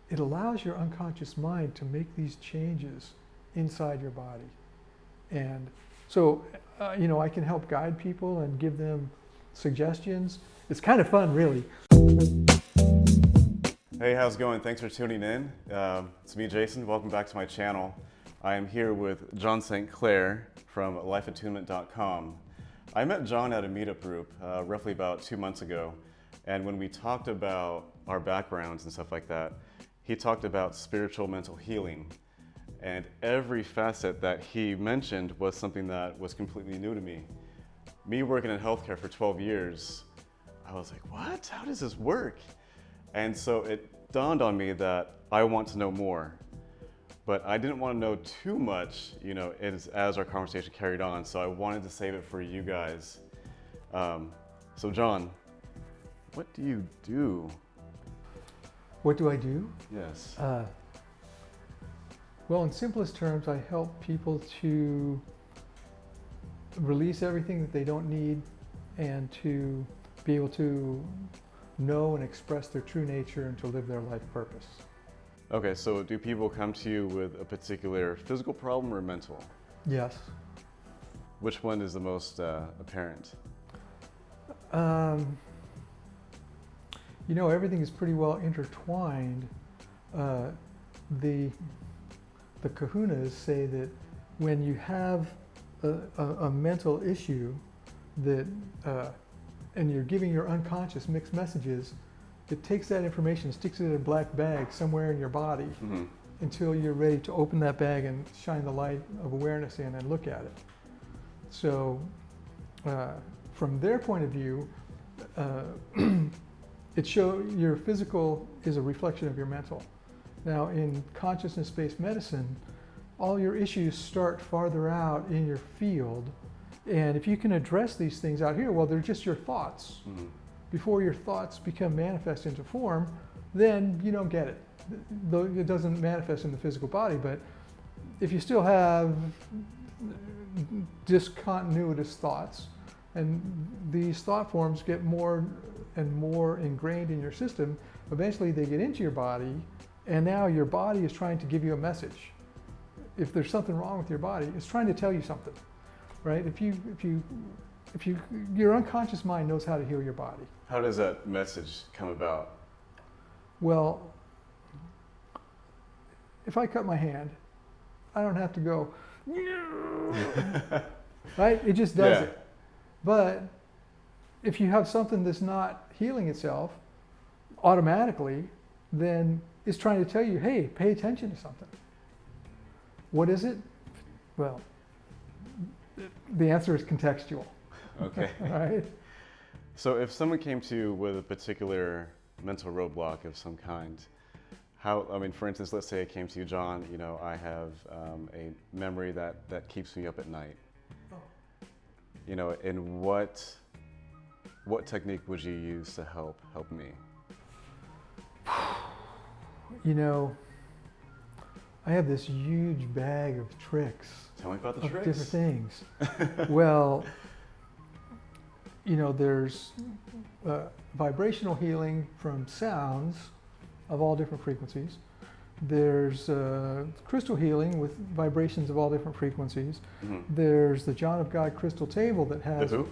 it allows your unconscious mind to make these changes inside your body. And so, I can help guide people and give them suggestions. It's kind of fun, really. Hey, how's it going? Thanks for tuning in. It's me, Jason. Welcome back to my channel. I am here with John St. Clair from lifeattunement.com. I met John at a meetup group roughly about 2 months ago, and when we talked about our backgrounds and stuff like that, he talked about spiritual mental healing, and every facet that he mentioned was something that was completely new to me. Me working in healthcare for 12 years, I was like, what? How does this work? And so it dawned on me that I want to know more. But I didn't want to know too much, as our conversation carried on, so I wanted to save it for you guys. So John, what do you do? What do I do? Yes. Well, in simplest terms, I help people to release everything that they don't need and to be able to know and express their true nature and to live their life purpose. Okay, so do people come to you with a particular physical problem or mental? Yes. Which one is the most apparent? Everything is pretty well intertwined. The kahunas say that when you have a mental issue that, and you're giving your unconscious mixed messages, it takes that information, sticks it in a black bag somewhere in your body until you're ready to open that bag and shine the light of awareness in and look at it. So from their point of view, your physical is a reflection of your mental. Now in consciousness-based medicine, all your issues start farther out in your field, and if you can address these things out here, well, they're just your thoughts. Before your thoughts become manifest into form, then you don't get it. Though it doesn't manifest in the physical body, but if you still have discontinuous thoughts, and these thought forms get more and more ingrained in your system, eventually they get into your body, and now your body is trying to give you a message. If there's something wrong with your body, it's trying to tell you something, right? Your unconscious mind knows how to heal your body. How does that message come about? Well, if I cut my hand, I don't have to go, right? It just does it. But if you have something that's not healing itself automatically, then it's trying to tell you, hey, pay attention to something. What is it? Well, the answer is contextual. Okay. All right. So if someone came to you with a particular mental roadblock of some kind, for instance, let's say it came to you, John, I have a memory that keeps me up at night. And what technique would you use to help me? I have this huge bag of tricks. Tell me about the tricks. Different things. Well, there's vibrational healing from sounds of all different frequencies. There's crystal healing with vibrations of all different frequencies. There's the John of God crystal table that has... The who?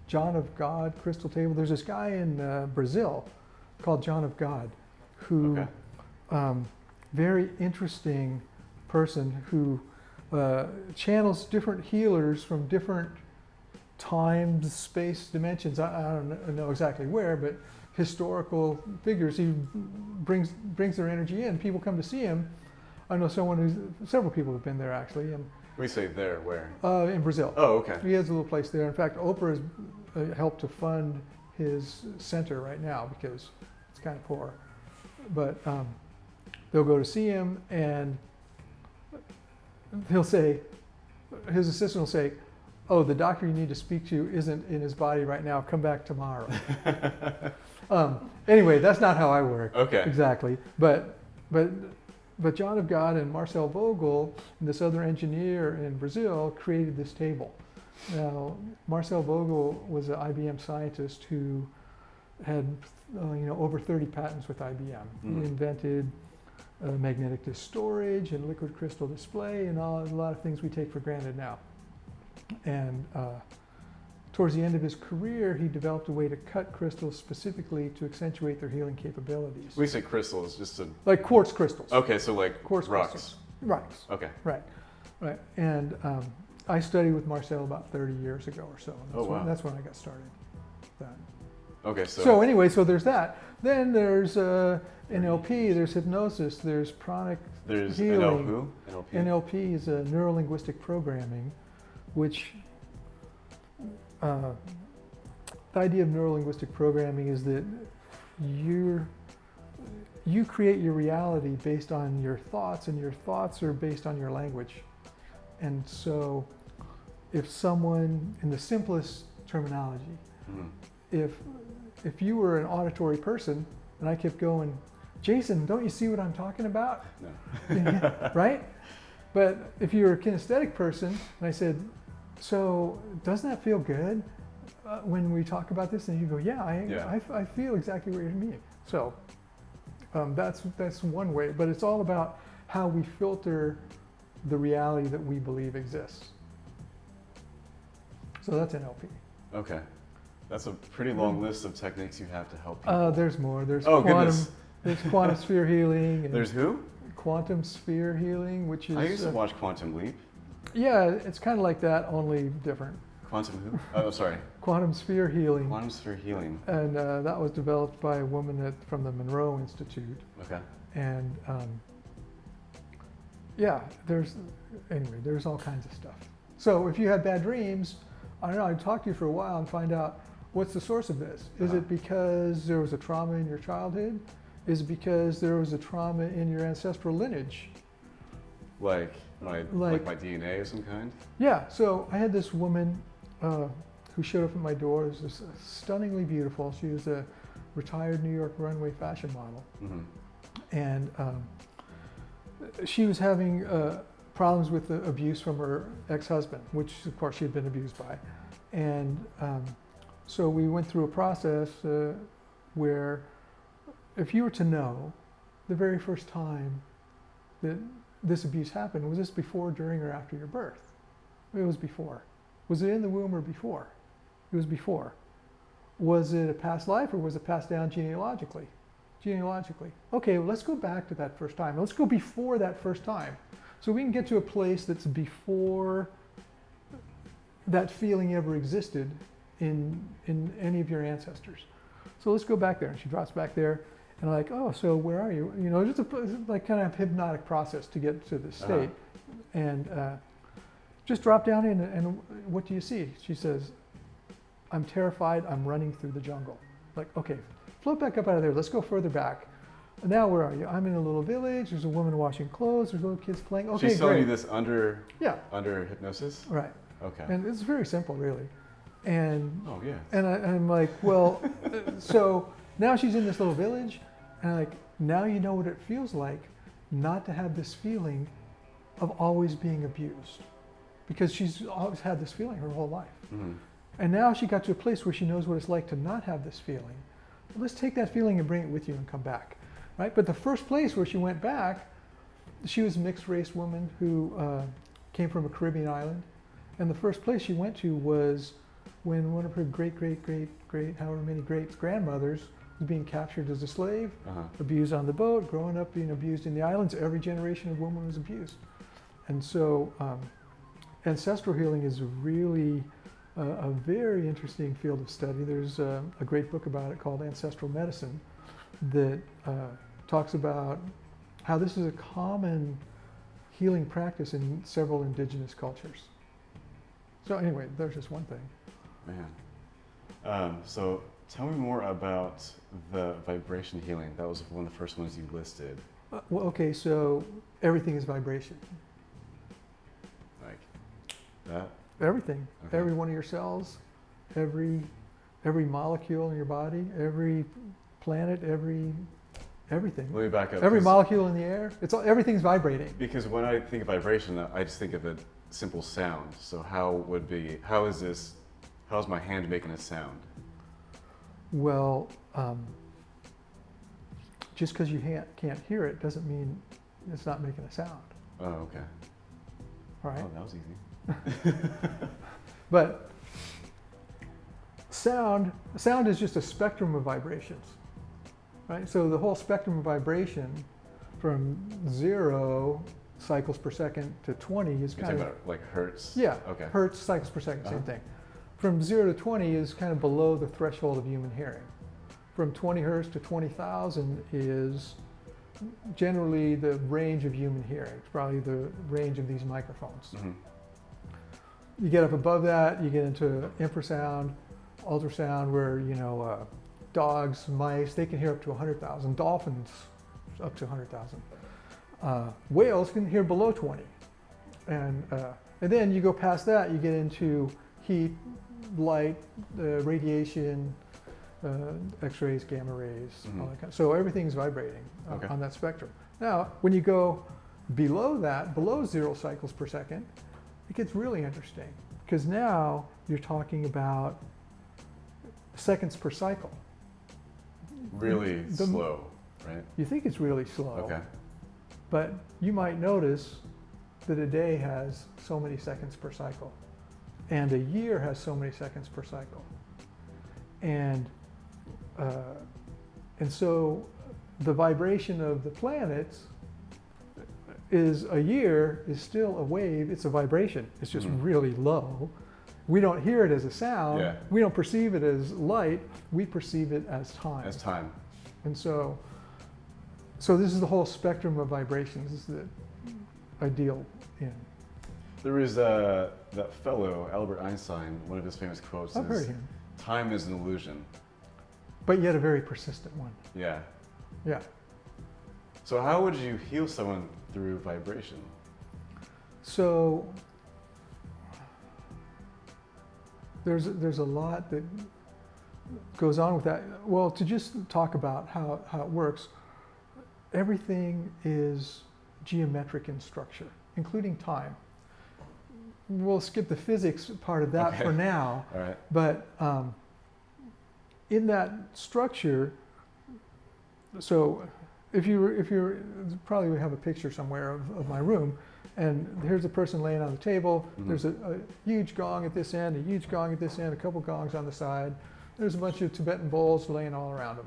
John of God crystal table. There's this guy in Brazil called John of God who... very interesting person who channels different healers from different times, space, dimensions. I don't know exactly where, but historical figures. He brings their energy in. People come to see him. I know several people have been there actually. And We say there, where? in Brazil. Oh, okay. He has a little place there. In fact, Oprah has helped to fund his center right now because it's kind of poor. But they'll go to see him, and he'll say, his assistant will say, oh, the doctor you need to speak to isn't in his body right now, come back tomorrow. Anyway, that's not how I work. Okay. Exactly. But John of God and Marcel Vogel, and this other engineer in Brazil, created this table. Now, Marcel Vogel was an IBM scientist who had over 30 patents with IBM. He invented magnetic disk storage and liquid crystal display and a lot of things we take for granted now. And towards the end of his career, he developed a way to cut crystals specifically to accentuate their healing capabilities. We say crystals, just to... Like quartz crystals. Okay, so like Quartz rocks. crystals. Rocks. Okay. Right. And I studied with Marcel about 30 years ago or so. And that's when I got started. That. Okay, So anyway, so there's that. Then there's NLP, there's hypnosis, there's pranic healing. NLP is neuro-linguistic programming, which the idea of neuro-linguistic programming is that you create your reality based on your thoughts, and your thoughts are based on your language. And so if someone, in the simplest terminology, if you were an auditory person and I kept going, Jason, don't you see what I'm talking about? No. Right? But if you were a kinesthetic person and I said, so doesn't that feel good when we talk about this? And you go, yeah, I feel exactly what you're meaning. So that's one way, but it's all about how we filter the reality that we believe exists. So that's NLP. Okay. That's a pretty long list of techniques you have to help people. There's more. There's There's quantum sphere healing. There's who? Quantum sphere healing, which is... I used to watch Quantum Leap. Yeah, it's kind of like that, only different. Quantum who? Oh, sorry. Quantum sphere healing. Quantum sphere healing. And that was developed by a woman from the Neuro Institute. Okay. And there's all kinds of stuff. So if you had bad dreams, I don't know, I'd talk to you for a while and find out what's the source of this. Is it because there was a trauma in your childhood? Is it because there was a trauma in your ancestral lineage? Like my DNA of some kind? Yeah, so I had this woman who showed up at my door. She was stunningly beautiful. She was a retired New York runway fashion model. Mm-hmm. And she was having problems with the abuse from her ex-husband, which of course she had been abused by. And so we went through a process where if you were to know the very first time that this abuse happened, was this before, during, or after your birth? It was before. Was it in the womb or before? It was before. Was it a past life or was it passed down genealogically? Genealogically. Okay, well, let's go back to that first time. Let's go before that first time. So we can get to a place that's before that feeling ever existed in any of your ancestors. So let's go back there. And she drops back there. And I'm like, oh, so where are you? You know, just like kind of hypnotic process to get to this state. And just drop down in, and what do you see? She says, I'm terrified, I'm running through the jungle. Like, okay, float back up out of there, let's go further back. Now where are you? I'm in a little village, there's a woman washing clothes, there's little kids playing. Okay, she's telling great. you this under hypnosis? Right. Okay. And it's very simple, really. And oh, yeah. And I'm like, well, so now she's in this little village, and I'm like, now you know what it feels like not to have this feeling of always being abused. Because she's always had this feeling her whole life. Mm-hmm. And now she got to a place where she knows what it's like to not have this feeling. Let's take that feeling and bring it with you and come back, right? But the first place where she went back, she was a mixed race woman who came from a Caribbean island. And the first place she went to was when one of her great, however many great grandmothers was being captured as a slave, abused on the boat, growing up being abused in the islands. Every generation of woman was abused. And so ancestral healing is really a very interesting field of study. There's a great book about it called Ancestral Medicine that talks about how this is a common healing practice in several indigenous cultures. So anyway, there's just one thing. Man. So tell me more about the vibration healing. That was one of the first ones you listed. Well, okay, so everything is vibration. Like that? Everything. Okay. Every one of your cells, every molecule in your body, every planet, everything. Let me back up. Every molecule in the air, everything's vibrating. Because when I think of vibration, I just think of a simple sound. So how is my hand making a sound? Well, just because you can't hear it doesn't mean it's not making a sound. Oh, okay. All right. Oh, that was easy. But sound is just a spectrum of vibrations, right? So the whole spectrum of vibration from 0 cycles per second to 20 is You're kind talking of, about like hertz? yeah, Okay. hertz, cycles per second, same Uh-huh. thing. From 0 to 20 is kind of below the threshold of human hearing. From 20 hertz to 20,000 is generally the range of human hearing. It's probably the range of these microphones. Mm-hmm. You get up above that, you get into infrasound, ultrasound, where dogs, mice, they can hear up to 100,000. Dolphins, up to 100,000. Whales can hear below 20, and then you go past that, you get into heat, light, radiation, X-rays, gamma rays, all that kind of. So everything's vibrating Okay. on that spectrum. Now, when you go below that, below 0 cycles per second, it gets really interesting, because now you're talking about seconds per cycle. Really slow, right? You think it's really slow, Okay. but you might notice that a day has so many seconds per cycle, and a year has so many seconds per cycle. And so the vibration of the planets is a year is still a wave, it's a vibration. It's just really low. We don't hear it as a sound. Yeah. We don't perceive it as light. We perceive it as time. As time. And so this is the whole spectrum of vibrations that I deal in. There is that fellow, Albert Einstein, one of his famous quotes I've is, heard him. "Time is an illusion." But yet a very persistent one. Yeah. Yeah. So how would you heal someone through vibration? So there's a lot that goes on with that. Well, to just talk about how it works, everything is geometric in structure, including time. We'll skip the physics part of that for now. All right. But in that structure, so if you're probably we have a picture somewhere of my room, and here's a person laying on the table. There's a huge gong at this end, a huge gong at this end, a couple gongs on the side. There's a bunch of Tibetan bowls laying all around them.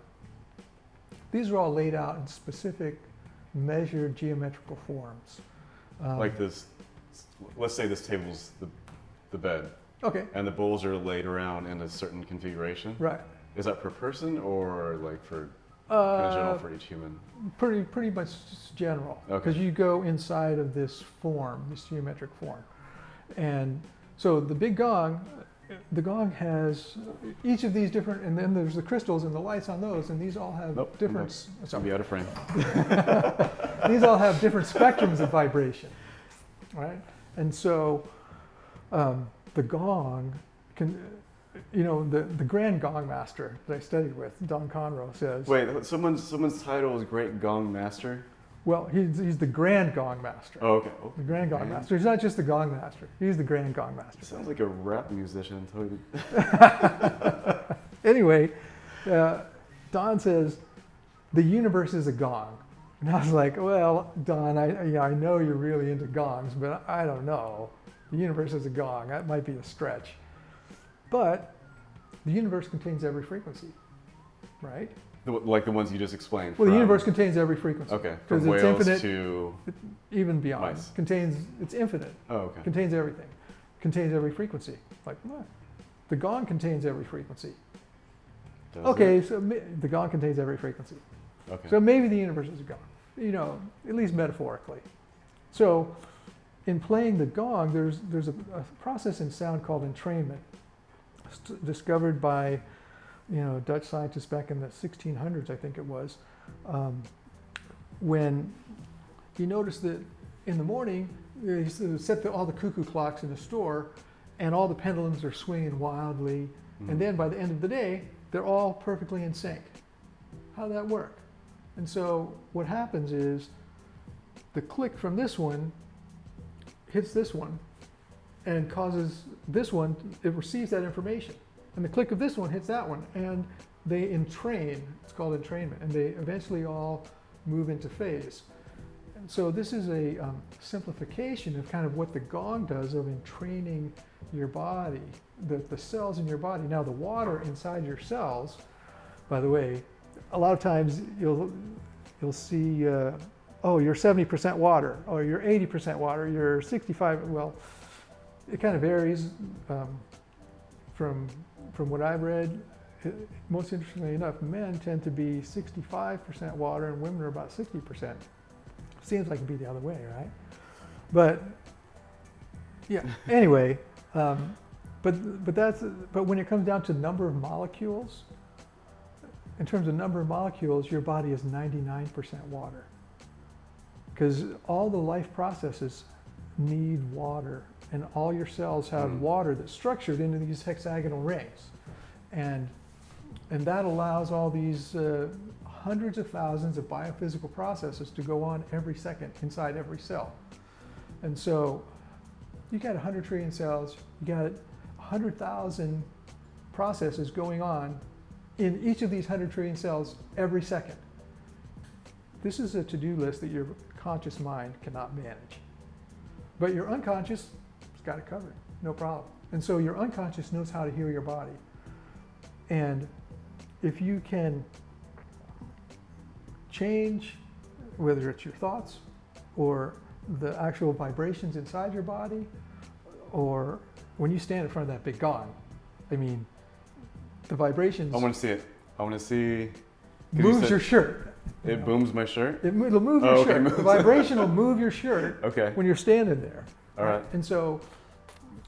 These are all laid out in specific measured geometrical forms. Like this, let's say this table's the bed, Okay, and the bowls are laid around in a certain configuration. right. Is that per person or like for kind of general for each human? Pretty much just general, Okay. because you go inside of this form, this geometric form. And so the big gong, the gong has each of these different, and then there's the crystals and the lights on those, and these all have Nope, different, It's gonna be out of frame. these all have different spectrums of vibration, right? And so the gong can, the grand gong master that I studied with, Don Conroe, says, Wait, someone's title is Great Gong Master? well, he's the grand gong master. Oh, okay. Oh, The grand gong man. master. He's not just the gong master. He's the grand gong master. Sounds like a rap musician. Totally. Anyway, Don says the universe is a gong, and I was like, well, Don, I know you're really into gongs, but I don't know. The universe is a gong. That might be a stretch, but the universe contains every frequency, right? Like the ones you just explained. Well, the from- universe contains every frequency. Okay, because from it's whales infinite, to even beyond. mice. It's infinite. Oh, okay. Contains everything. Contains every frequency. Like what? The gong contains every frequency. Does Okay, it? so the gong contains every frequency. Okay. So maybe the universe is a gong, at least metaphorically. So in playing the gong, there's a process in sound called entrainment, discovered by Dutch scientists back in the 1600s, I think it was, when you notice that in the morning, you set all the cuckoo clocks in the store, and all the pendulums are swinging wildly, and then by the end of the day, they're all perfectly in sync. How'd that work? And so what happens is the click from this one hits this one and causes this one, it receives that information. And the click of this one hits that one, and they entrain, it's called entrainment, and they eventually all move into phase. And so this is a simplification of kind of what the gong does of entraining your body, the cells in your body. Now the water inside your cells, by the way, a lot of times you'll see, oh, you're 70% water, or you're 80% water, you're 65, well, it kind of varies from what I've read. Most interestingly enough, men tend to be 65% water and women are about 60%. Seems like it'd be the other way, right? But yeah, anyway, but when it comes down to number of molecules, in terms of number of molecules, your body is 99% water. Because all the life processes need water, and all your cells have water that's structured into these hexagonal rings. And that allows all these hundreds of thousands of biophysical processes to go on every second inside every cell. And so you got 100 trillion cells, you got 100,000 processes going on in each of these 100 trillion cells every second. This is a to-do list that your conscious mind cannot manage. But your unconscious has got it covered, no problem. And so your unconscious knows how to heal your body. And if you can change, whether it's your thoughts or the actual vibrations inside your body, or when you stand in front of that big gong, I mean, the vibrations. I want to see it. I want to see. Moves your shirt. It booms my shirt? It'll move your shirt. Okay. The vibration will move your shirt okay. when you're standing there. All right. And so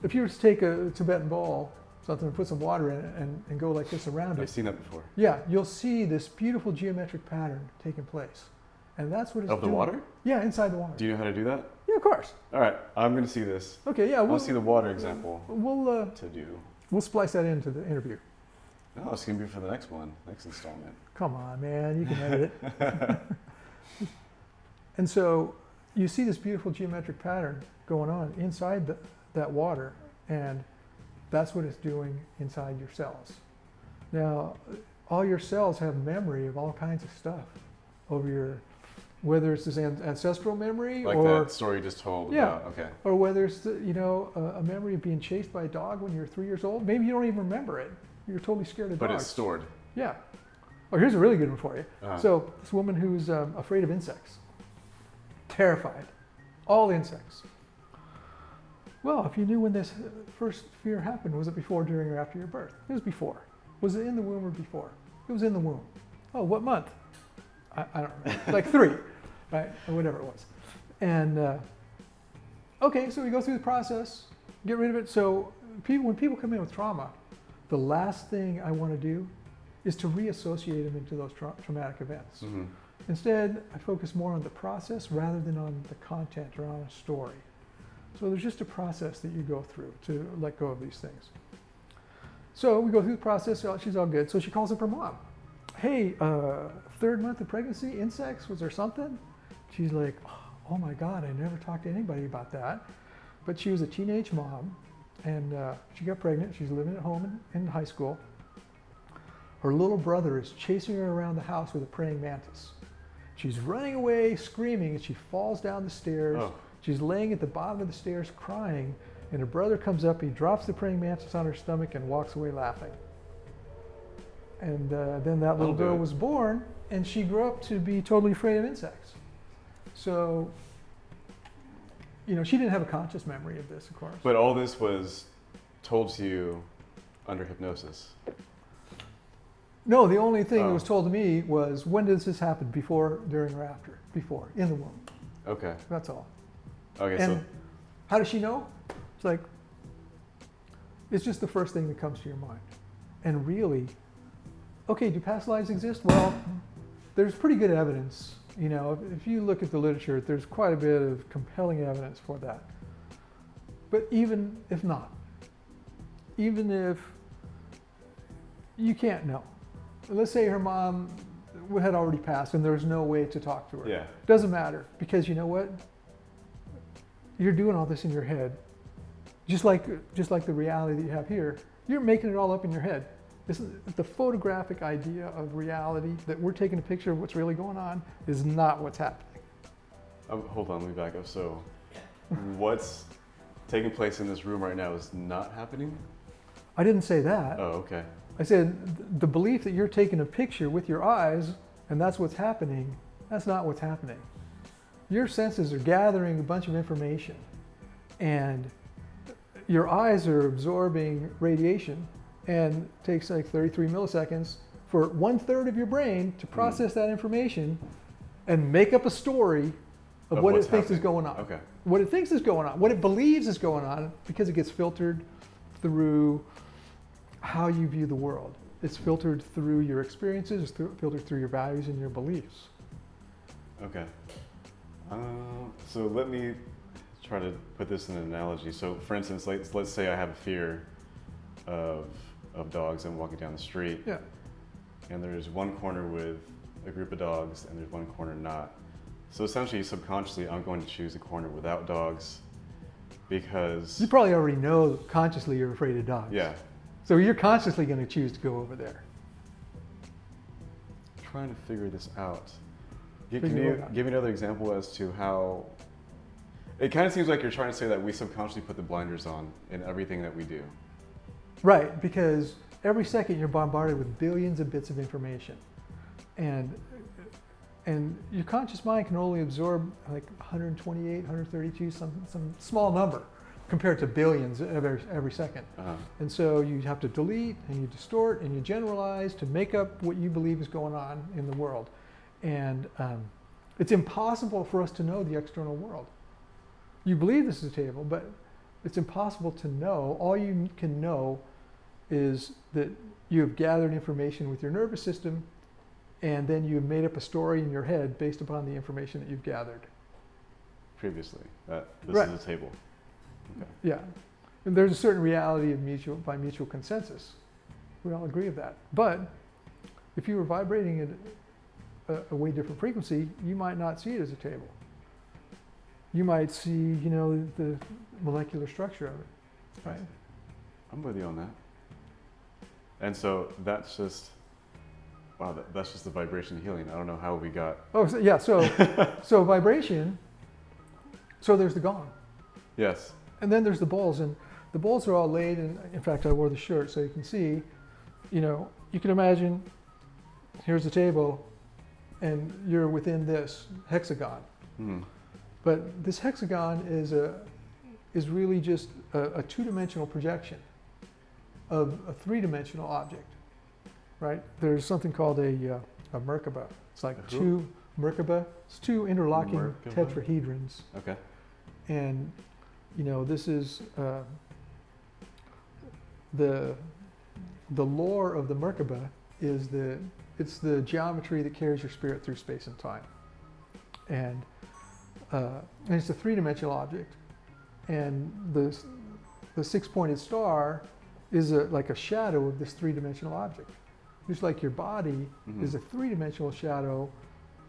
if you were to take a Tibetan ball, something, and put some water in it and go like this around it. I've seen that before. Yeah, you'll see this beautiful geometric pattern taking place. And that's what it's doing. Of the water? Yeah, inside the water. Do you know how to do that? Yeah, of course. All right, I'm going to see this. Okay, yeah. We'll see the water example to do. We'll splice that into the interview. No, it's going to be for the next one, next installment. Come on, man, you can edit it. And so you see this beautiful geometric pattern going on inside that water, and that's what it's doing inside your cells. Now, all your cells have memory of all kinds of stuff over whether it's this ancestral memory, like or that story you just told. Yeah. About, okay. Or whether it's a memory of being chased by a dog when you're 3 years old. Maybe you don't even remember it. You're totally scared of dogs. But it's stored. Yeah. Oh, here's a really good one for you. Uh-huh. So this woman who's afraid of insects, terrified, all insects. Well, if you knew when this first fear happened, was it before, during, or after your birth? It was before. Was it in the womb or before? It was in the womb. Oh, what month? I don't remember. Like 3, right? Or whatever it was. And okay, so we go through the process, get rid of it. So when people come in with trauma, the last thing I want to do is to reassociate them into those traumatic events. Mm-hmm. Instead, I focus more on the process rather than on the content or on a story. So there's just a process that you go through to let go of these things. So we go through the process, she's all good. So she calls up her mom. Hey, 3rd month of pregnancy, insects, was there something? She's like, oh my God, I never talked to anybody about that. But she was a teenage mom, and she got pregnant. She's living at home in high school. Her little brother is chasing her around the house with a praying mantis. She's running away, screaming, and she falls down the stairs. Oh. She's laying at the bottom of the stairs crying, and her brother comes up, he drops the praying mantis on her stomach and walks away laughing. And then that little girl was born, and she grew up to be totally afraid of insects. So, she didn't have a conscious memory of this, of course. But all this was told to you under hypnosis? No, the only thing that was told to me was, when does this happen? Before, during, or after? Before, in the womb. Okay. That's all. Okay, and so how does she know? It's like, it's just the first thing that comes to your mind. And really, okay, do past lives exist? Well, there's pretty good evidence. If you look at the literature, there's quite a bit of compelling evidence for that. But even if not, even if you can't know, let's say her mom had already passed and there was no way to talk to her. Yeah. Doesn't matter, because you know what? You're doing all this in your head. Just like the reality that you have here, you're making it all up in your head. The photographic idea of reality, that we're taking a picture of what's really going on, is not what's happening. Hold on, let me back up. So what's taking place in this room right now is not happening? I didn't say that. Oh, okay. I said the belief that you're taking a picture with your eyes and that's what's happening, that's not what's happening. Your senses are gathering a bunch of information, and your eyes are absorbing radiation, and it takes like 33 milliseconds for 1/3 of your brain to process that information and make up a story of what it thinks is going on. Okay. What it thinks is going on, what it believes is going on, because it gets filtered through how you view the world. It's filtered through your experiences, it's filtered through your values and your beliefs. Okay. So let me try to put this in an analogy. So for instance, let's say I have a fear of dogs. I'm walking down the street. Yeah. And there's one corner with a group of dogs and there's one corner not. So essentially, subconsciously, I'm going to choose a corner without dogs because... You probably already know consciously you're afraid of dogs. Yeah. So you're consciously going to choose to go over there. I'm trying to figure this out. Can you give me another example as to how... It kind of seems like you're trying to say that we subconsciously put the blinders on in everything that we do. Right, because every second you're bombarded with billions of bits of information. And your conscious mind can only absorb like 128, 132, some small number compared to billions every second. Uh-huh. And so you have to delete and you distort and you generalize to make up what you believe is going on in the world. And it's impossible for us to know the external world. You believe this is a table, but it's impossible to know. All you can know is that you have gathered information with your nervous system, and then you've made up a story in your head based upon the information that you've gathered. Previously, this Right. is a table. Okay. Yeah. And there's a certain reality of by mutual consensus. We all agree with that. But if you were vibrating at a way different frequency, you might not see it as a table. You might see, the molecular structure of it, right? I'm with you on that. And so that's just, wow, that's just the vibration healing. I don't know how we got... Oh, so vibration, so there's the gong. Yes. And then there's the bowls, and the bowls are all laid, and in fact, I wore the shirt so you can see, you can imagine, here's the table, and you're within this hexagon. Mm-hmm. But this hexagon is really just a two-dimensional projection of a three-dimensional object, right? There's something called a Merkaba. It's like two Merkaba. It's two interlocking tetrahedrons. Okay. And this is the lore of the Merkaba is it's the geometry that carries your spirit through space and time, and it's a three-dimensional object, and the six-pointed star is like a shadow of this three-dimensional object, just like your body is a three-dimensional shadow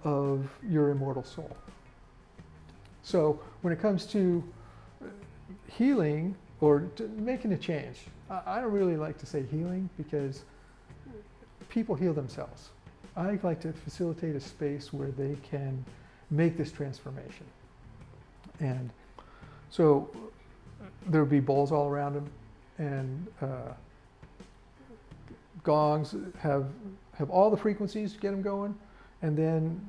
of your immortal soul. So when it comes to healing or making a change, I don't really like to say healing because people heal themselves. I like to facilitate a space where they can make this transformation. And so there would be bowls all around them, and gongs have all the frequencies to get them going. And then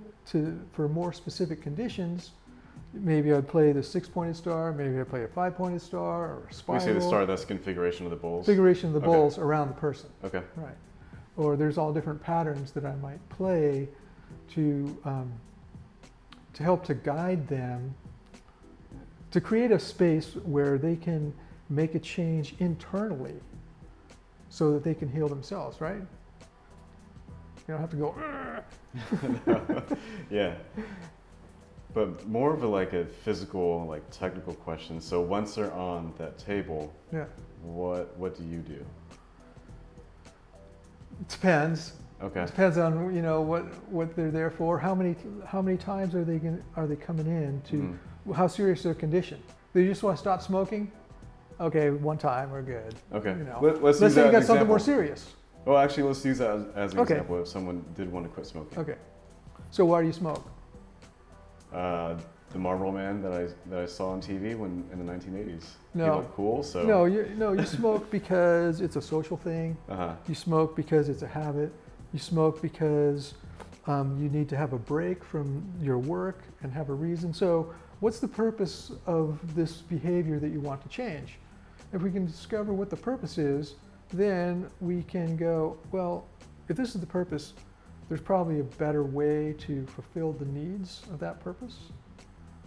for more specific conditions, maybe I'd play the six-pointed star, maybe I'd play a five-pointed star or a spiral. We say the star, that's configuration of the bowls? Configuration of the bowls around the person. Okay. Right. Or there's all different patterns that I might play to help to guide them to create a space where they can make a change internally so that they can heal themselves, right? You don't have to go, No. Yeah. But more of a physical, technical question. So once they're on that table, yeah. What do you do? It depends. Okay. It depends on what they're there for. How many times are they coming in to? How serious their condition? They just want to stop smoking? Okay, one time we're good. Okay. Let's say you got something more serious. Well, actually, let's use that as an Okay. example if someone did want to quit smoking. Okay. So why do you smoke? The Marlboro Man that I saw on TV in the 1980s. No. He looked cool, so. No, you smoke because it's a social thing. Uh-huh. You smoke because it's a habit. You smoke because you need to have a break from your work and have a reason. So what's the purpose of this behavior that you want to change? If we can discover what the purpose is, then we can go, well, if this is the purpose, there's probably a better way to fulfill the needs of that purpose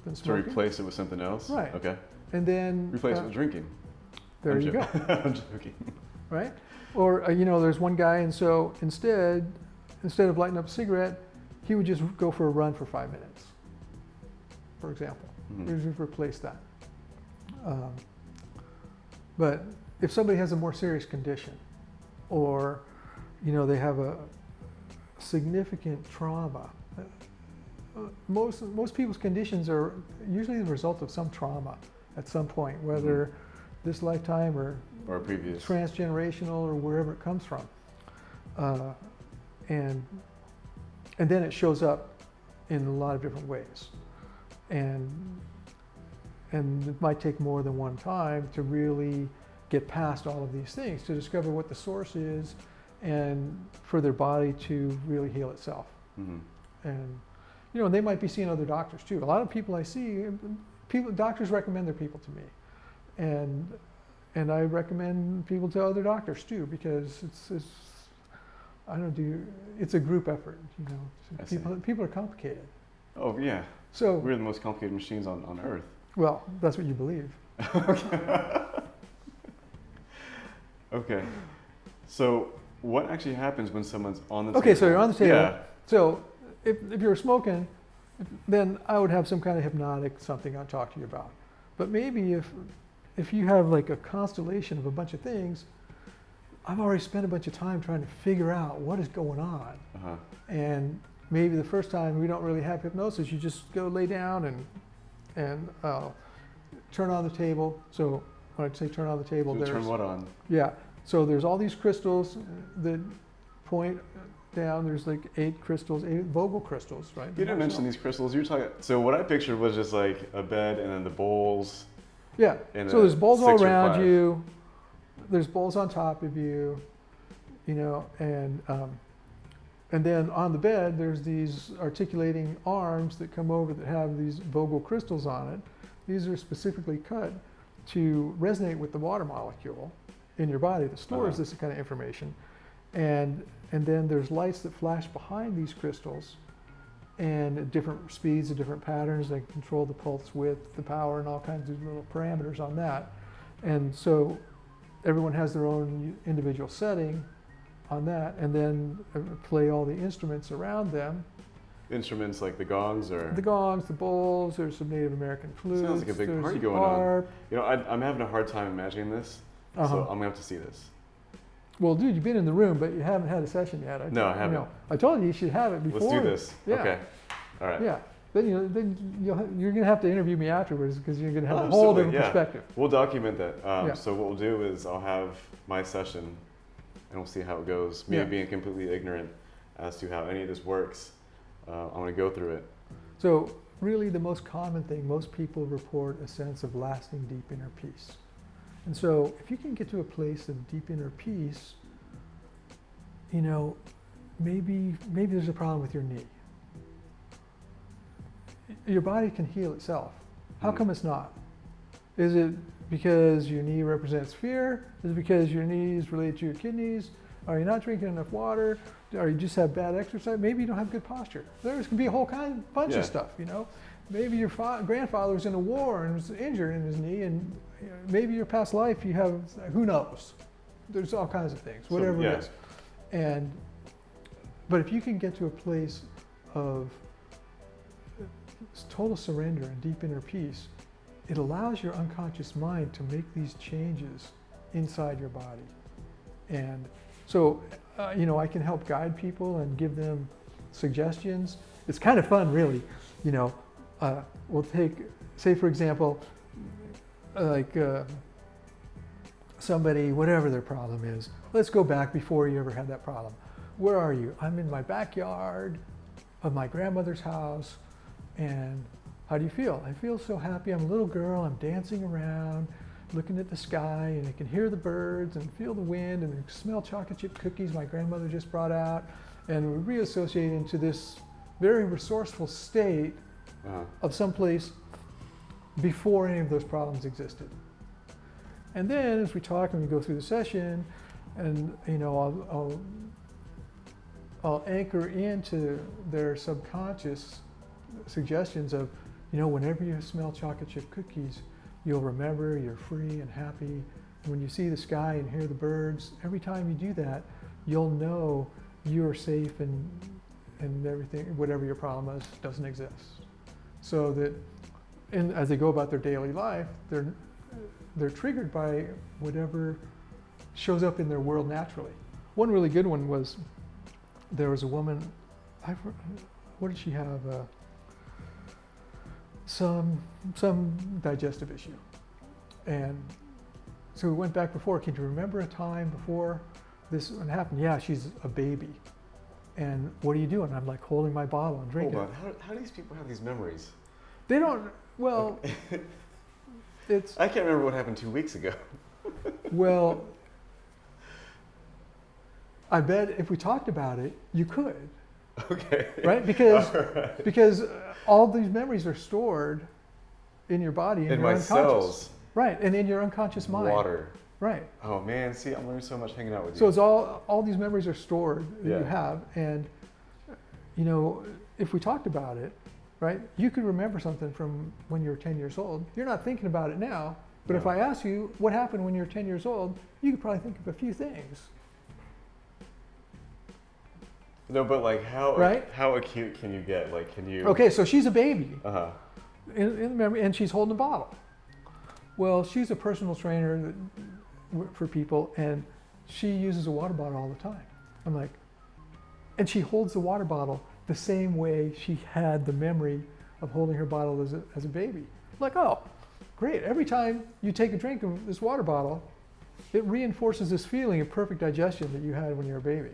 than To smoking. replace it with something else? Right. Okay. And then Replace it with drinking. there you go. I'm joking. Right? Or there's one guy, and so instead of lighting up a cigarette, he would just go for a run for 5 minutes, for example. Mhm. Just replace that. But if somebody has a more serious condition, or they have a significant trauma, most people's conditions are usually the result of some trauma at some point, whether this lifetime or previous. transgenerational or wherever it comes from, and then it shows up in a lot of different ways, and it might take more than one time to really get past all of these things, to discover what the source is, and for their body to really heal itself. Mm-hmm. And they might be seeing other doctors too. A lot of people I see, doctors recommend their people to me, and I recommend people to other doctors too, because it's a group effort. People are complicated. Oh yeah. So we're the most complicated machines on Earth. Well, that's what you believe. Okay. So what actually happens when someone's on the table? Okay, so you're on the table. Yeah. So if you're smoking, then I would have some kind of hypnotic something I'll talk to you about. But maybe if you have like a constellation of a bunch of things, I've already spent a bunch of time trying to figure out what is going on. Uh-huh. And maybe the first time we don't really have hypnosis, you just go lay down and turn on the table. So when I say turn on the table, So turn what on? Yeah. So there's all these crystals that point down. There's like 8 Vogel crystals, right? You didn't mention these crystals. You were talking. So what I pictured was just like a bed and then the bowls. Yeah. And So there's bowls all 6 or around 5. you. There's bowls on top of you, and then on the bed there's these articulating arms that come over that have these Vogel crystals on it. These are specifically cut to resonate with the water molecule in your body that stores this kind of information. And then there's lights that flash behind these crystals, and at different speeds and different patterns. They control the pulse width, the power, and all kinds of little parameters on that. And so everyone has their own individual setting on that, and then play all the instruments around them. Instruments like the gongs or? The gongs, the bowls, there's some Native American flutes. Sounds like a big there's party a going harp. on. I'm having a hard time imagining this, so I'm gonna have to see this. Well, dude, you've been in the room, but you haven't had a session yet. No, I haven't. I told you should have it before. Let's do this. Yeah. Okay. All right. Yeah. Then you're going to have to interview me afterwards, because you're going to have a whole different perspective. We'll document that. Yeah. So what we'll do is I'll have my session, and we'll see how it goes. Me being completely ignorant as to how any of this works, I'm going to go through it. So really the most common thing, most people report a sense of lasting deep inner peace. And so if you can get to a place of deep inner peace, maybe there's a problem with your knee. Your body can heal itself. How come it's not? Is it because your knee represents fear? Is it because your knees relate to your kidneys? Are you not drinking enough water? Or you just have bad exercise? Maybe you don't have good posture. There's can be a whole bunch of stuff, Maybe your grandfather was in a war and was injured in his knee, and maybe your past life you have, who knows? There's all kinds of things, whatever it is. But if you can get to a place of total surrender and deep inner peace, it allows your unconscious mind to make these changes inside your body. And so, I can help guide people and give them suggestions. It's kind of fun, really. We'll take, say for example, somebody, whatever their problem is, let's go back before you ever had that problem. Where are you? I'm in my backyard of my grandmother's house, and how do you feel? I feel so happy. I'm a little girl. I'm dancing around, looking at the sky, and I can hear the birds and feel the wind and smell chocolate chip cookies my grandmother just brought out, and we reassociate into this very resourceful state of someplace before any of those problems existed. And then as we talk and we go through the session, and I'll anchor into their subconscious suggestions of, whenever you smell chocolate chip cookies, you'll remember you're free and happy. When you see the sky and hear the birds, every time you do that, you'll know you're safe and everything, whatever your problem is, doesn't exist. So that, as they go about their daily life, they're triggered by whatever shows up in their world naturally. One really good one was, there was a woman, what did she have? Some digestive issue. And so we went back before, can you remember a time before this one happened? Yeah, she's a baby. And what are you doing? I'm like holding my bottle and drinking. Hold on, how do these people have these memories? They don't, well, it's... I can't remember what happened 2 weeks ago. Well, I bet if we talked about it, you could. Okay. Right? Because all these memories are stored in your body, in your my unconscious. cells. Right, and in your unconscious mind. Water. Right. Oh man, see, I'm learning so much hanging out with you. So it's all these memories are stored that you have, and if we talked about it, right, you could remember something from when you were 10 years old. You're not thinking about it now, but if I ask you what happened when you were 10 years old, you could probably think of a few things. No, but like how acute can you get? Like, can you? Okay, so she's a baby. In memory, and she's holding a bottle. Well, she's a personal trainer for people, and she uses a water bottle all the time. I'm like, and she holds the water bottle the same way she had the memory of holding her bottle as a baby. I'm like, oh, great. Every time you take a drink of this water bottle, it reinforces this feeling of perfect digestion that you had when you were a baby.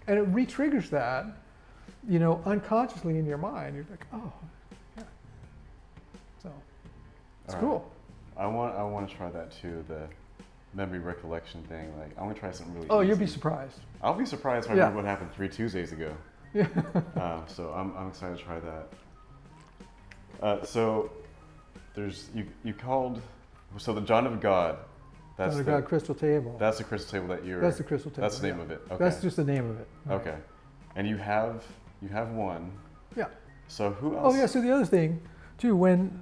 And it re-triggers that, unconsciously in your mind. You're like, oh, yeah. So, it's cool. I want to try that too, the memory recollection thing. Like, I want to try something really easy. You'll be surprised. I'll be surprised if I remember what happened 3 Tuesdays ago. Yeah. So I'm excited to try that. So there's, you called, so the John of God. That's the crystal table. That's the crystal table that you're. That's the crystal table. That's the name of it. Okay. That's just the name of it. Okay, and you have one. Yeah. So who else? Oh yeah. So the other thing, too, when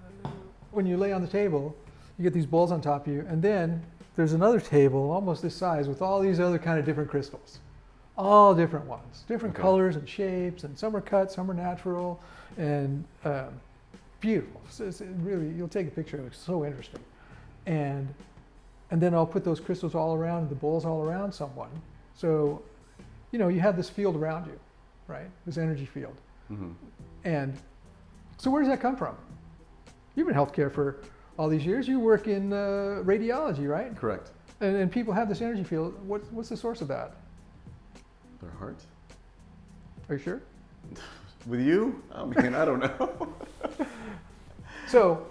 you lay on the table, you get these balls on top of you, and then there's another table almost this size with all these other kind of different crystals, all different ones, different colors and shapes, and some are cut, some are natural, and beautiful. So it's really, you'll take a picture of it. It's so interesting, and then I'll put those crystals all around, the bowls all around someone. So, you have this field around you, right? This energy field. Mm-hmm. And so where does that come from? You've been in healthcare for all these years. You work in radiology, right? Correct. And people have this energy field. What's the source of that? Their heart. Are you sure? With you? I mean, I don't know. So,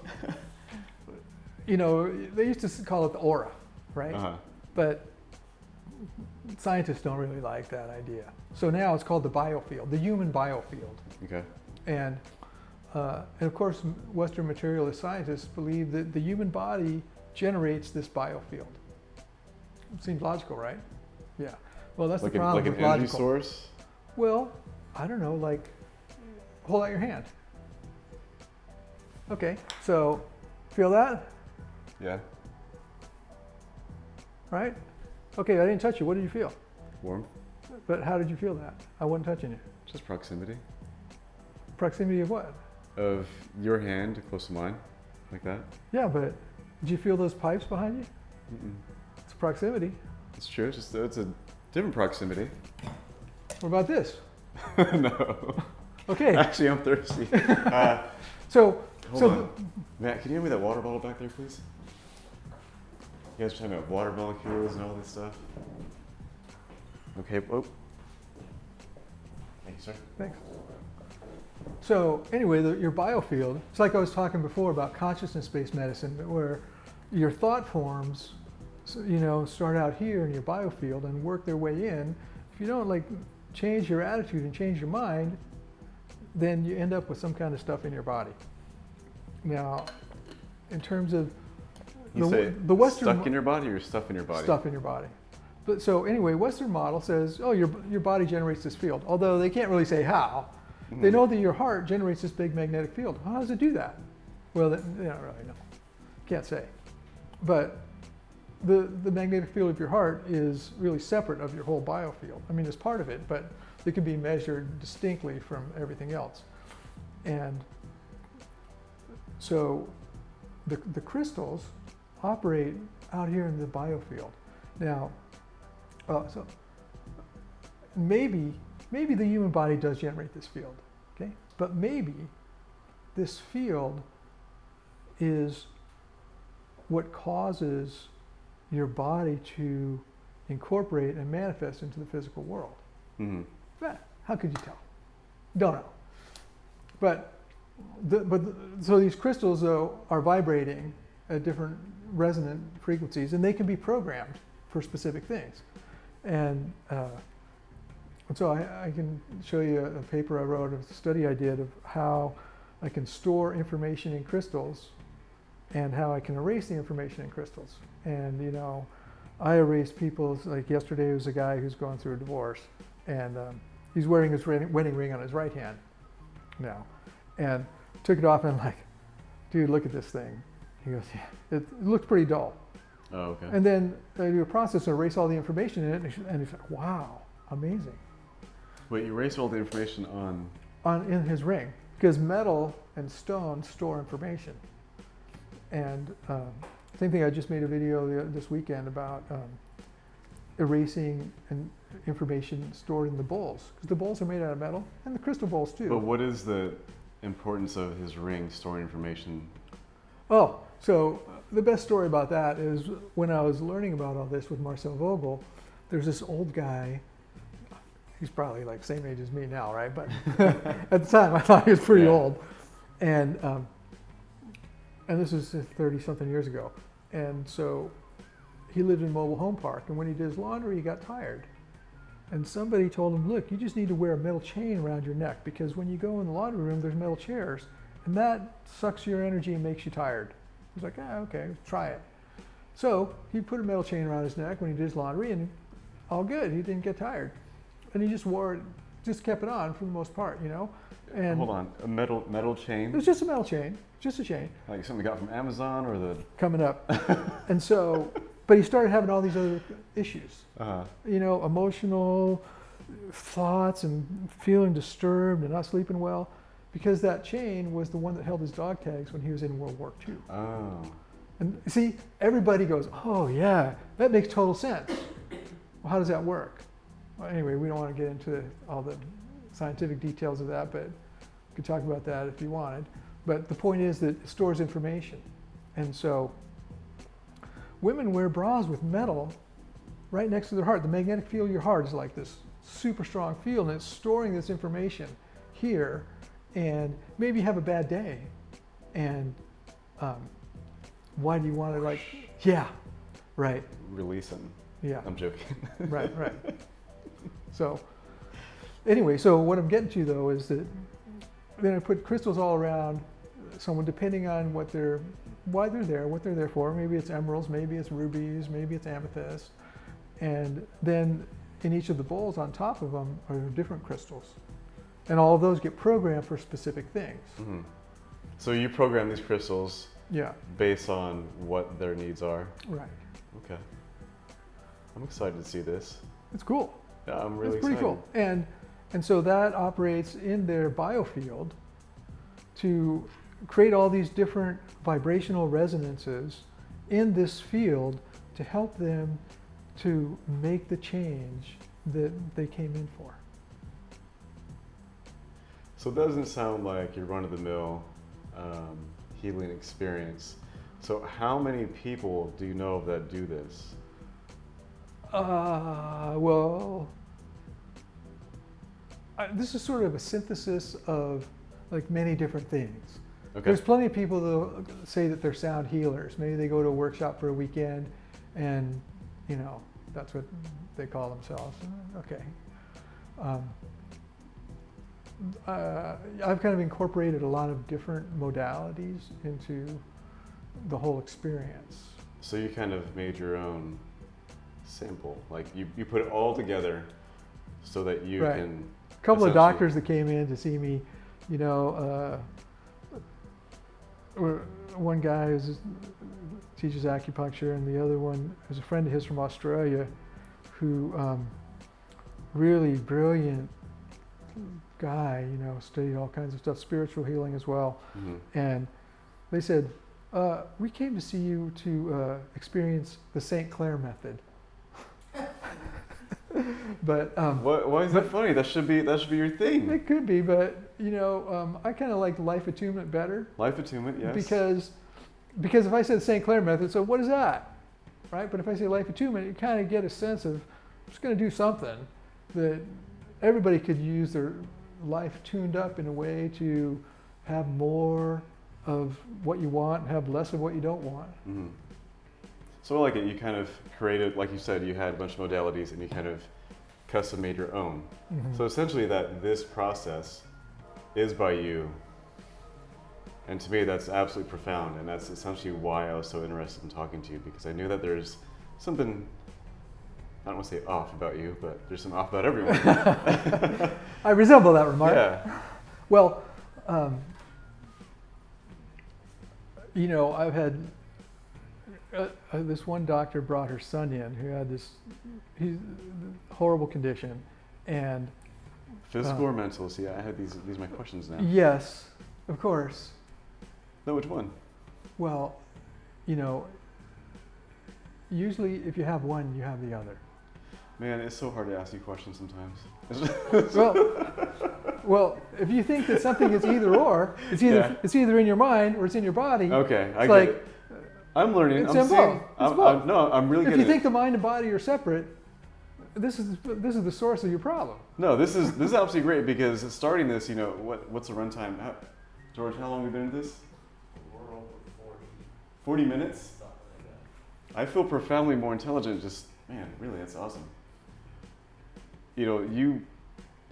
they used to call it the aura, right? But scientists don't really like that idea. So now it's called the biofield, the human biofield. Okay. And of course, Western materialist scientists believe that the human body generates this biofield. Seems logical, right? Yeah. Well, that's the problem with logical. Like an energy source? Well, I don't know, like, hold out your hand. Okay, so feel that? Yeah. Right? Okay, I didn't touch you. What did you feel? Warm. But how did you feel that? I wasn't touching you. Just proximity. Proximity of what? Of your hand close to mine, like that. Yeah, but did you feel those pipes behind you? Mm-mm. It's proximity. It's true. It's a different proximity. What about this? No. Okay. Actually, I'm thirsty. Hold on. Matt, can you hand me that water bottle back there, please? You guys were talking about water molecules and all this stuff. Okay. Oh. Thank you, sir. Thanks. So anyway, your biofield, it's like I was talking before about consciousness-based medicine, where your thought forms, start out here in your biofield and work their way in. If you don't change your attitude and change your mind, then you end up with some kind of stuff in your body. Now, in terms of the Western stuck in your body or stuff in your body? Stuff in your body. But so anyway, Western model says, oh, your body generates this field. Although they can't really say how. Mm-hmm. They know that your heart generates this big magnetic field. How does it do that? Well, they don't really know. Can't say. But the magnetic field of your heart is really separate of your whole biofield. I mean, it's part of it, but it can be measured distinctly from everything else. And so the crystals operate out here in the biofield. Now, so maybe the human body does generate this field, okay? But maybe this field is what causes your body to incorporate and manifest into the physical world. Mm-hmm. But how could you tell? Don't know. But so these crystals, though, are vibrating at different resonant frequencies, and they can be programmed for specific things. And so I can show you a paper I wrote, a study I did of how I can store information in crystals and how I can erase the information in crystals. And I erase people's, like yesterday was a guy who's going through a divorce, and he's wearing his wedding ring on his right hand now. And took it off and I'm like, dude, look at this thing. He goes, yeah, it looks pretty dull. Oh, okay. And then I do a process to erase all the information in it, and he's like, wow, amazing. Wait, you erase all the information in his ring, because metal and stone store information. And same thing, I just made a video this weekend about erasing information stored in the bowls, because the bowls are made out of metal, and the crystal bowls too. But what is the importance of his ring storing information? Oh, so the best story about that is when I was learning about all this with Marcel Vogel, there's this old guy. He's probably like same age as me now, right? But at the time, I thought he was pretty old. And this was 30-something years ago. And so he lived in a mobile home park. And when he did his laundry, he got tired. And somebody told him, look, you just need to wear a metal chain around your neck, because when you go in the laundry room, there's metal chairs. And that sucks your energy and makes you tired. He's like, okay, try it. So he put a metal chain around his neck when he did his laundry, and all good. He didn't get tired. And he just wore it, just kept it on for the most part, And hold on, a metal chain? It was just a metal chain, just a chain. Like something we got from Amazon or the... Coming up. And so, but he started having all these other issues. Uh-huh. Emotional thoughts and feeling disturbed and not sleeping well, because that chain was the one that held his dog tags when he was in World War II. Oh. And see, everybody goes, oh yeah, that makes total sense. Well, how does that work? Well, anyway, we don't want to get into all the scientific details of that, but we could talk about that if you wanted. But the point is that it stores information. And so women wear bras with metal right next to their heart. The magnetic field of your heart is like this super strong field, and it's storing this information here. And maybe you have a bad day, and why do you want to yeah, right. Release them. Yeah. I'm joking. Right. So anyway, so what I'm getting to though is that then I put crystals all around someone, depending on why they're there, what they're there for. Maybe it's emeralds, maybe it's rubies, maybe it's amethyst. And then in each of the bowls on top of them are different crystals. And all of those get programmed for specific things. Mm-hmm. So you program these crystals based on what their needs are? Right. Okay. I'm excited to see this. It's cool. Yeah, I'm really excited. It's pretty cool. And so that operates in their biofield to create all these different vibrational resonances in this field to help them to make the change that they came in for. So it doesn't sound like your run-of-the-mill healing experience. So how many people do you know of that do this? Well, this is sort of a synthesis of like many different things. Okay. There's plenty of people that say that they're sound healers. Maybe they go to a workshop for a weekend and, you know, that's what they call themselves. Okay. I've kind of incorporated a lot of different modalities into the whole experience. So you kind of made your own sample, like you put it all together so that you Right. can. A couple of essentially- doctors that came in to see me, you know, one guy teaches acupuncture, and the other one is a friend of his from Australia who really brilliant guy, you know, studied all kinds of stuff, spiritual healing as well. Mhm. And they said, we came to see you to experience the St. Clair method. But Why is that funny? That should be your thing. it could be, but you know, I kind of like life attunement better. Life attunement, yes. Because if I said St. Clair method, so what is that, right? But if I say life attunement, you kind of get a sense of I'm just going to do something that everybody could use their life tuned up in a way to have more of what you want and have less of what you don't want. Mm-hmm. So I like it. You kind of created, like you said, you had a bunch of modalities and you kind of custom made your own. Mhm. So essentially this process is by you. And to me, that's absolutely profound. And that's essentially why I was so interested in talking to you, because I knew that there's something, I don't want to say off about you, but there's some off about everyone. I resemble that remark. Yeah. Well, you know, I've had this one doctor brought her son in who had this horrible condition, and Physical or mental? See, I had these are my questions now. yes, of course. No, which one? Well, you know, usually if you have one, you have the other. Man, it's so hard to ask you questions sometimes. Well, if you think that something is either or, it's either in your mind or it's in your body. Okay, I It's get like, it. I'm learning. it's I'm in seeing. both. It's both. No, I'm really If getting you think the mind and body are separate, this is the source of your problem. No, this is absolutely great, because starting this, you know, what's the runtime? George, how long have we been at this? We're over 40 minutes? something like that. I feel profoundly more intelligent. Just, man, really, that's awesome. You know, you